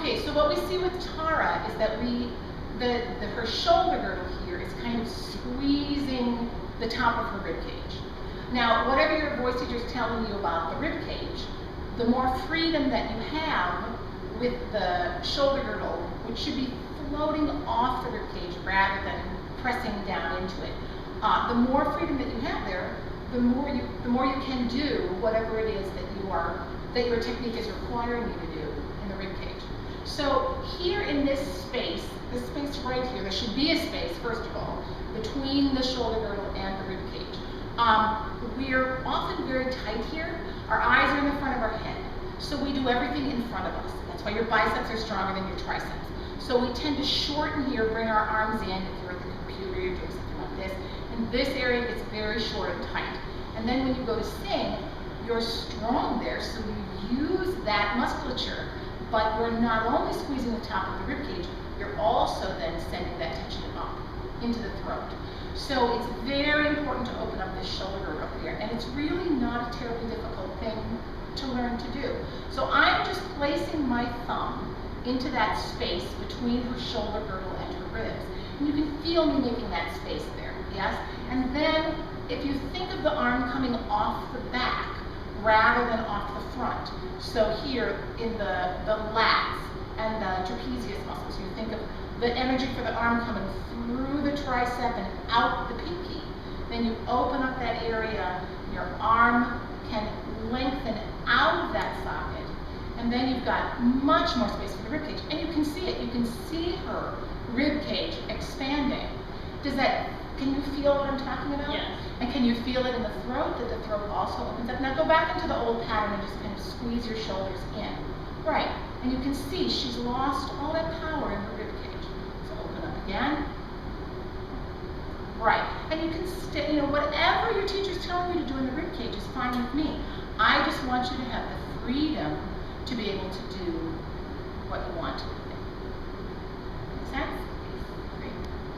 Okay, so what we see with Tara is that her shoulder girdle here is kind of squeezing the top of her rib cage. Now, whatever your voice teacher is telling you about the rib cage, the more freedom that you have with the shoulder girdle, which should be floating off the rib cage rather than pressing down into it. The more freedom that you have there, the more you can do whatever it is that your technique is requiring you to do in the rib cage. So here in this space right here, there should be a space, first of all, between the shoulder girdle and the rib cage. We're often very tight here. Our eyes are in the front of our head, so we do everything in front of us. That's why your biceps are stronger than your triceps. So we tend to shorten here, bring our arms in. If you're at the computer, you're doing something like this. In this area, it's very short and tight. And then when you go to sing, you're strong there, so you use that musculature, but you're not only squeezing the top of the ribcage, you're also then sending that tension up into the throat. So it's very important to open up this shoulder girdle up here, and it's really not a terribly difficult thing to learn to do. So I'm just placing my thumb into that space between her shoulder girdle and her ribs. And you can feel me making that space there, yes? And then if you think of the arm coming off the back rather than off the front, so here in the lats and the trapezius muscles, you think of the energy for the arm coming through the tricep and out the pinky. Then you open up that area, your arm can lengthen out of that socket, and then you've got much more space for the rib cage. And you can see it. You can see her rib cage expanding. Can you feel what I'm talking about? Yes. And can you feel it in the throat, that the throat also opens up? Now go back into the old pattern and just kind of squeeze your shoulders in. Right. And you can see she's lost all that power in her rib cage. So open up again. Right. And you can stay, whatever your teacher's telling you to do in the rib cage is fine with me. I just want you to have the freedom to be able to do what you want to do. Make sense?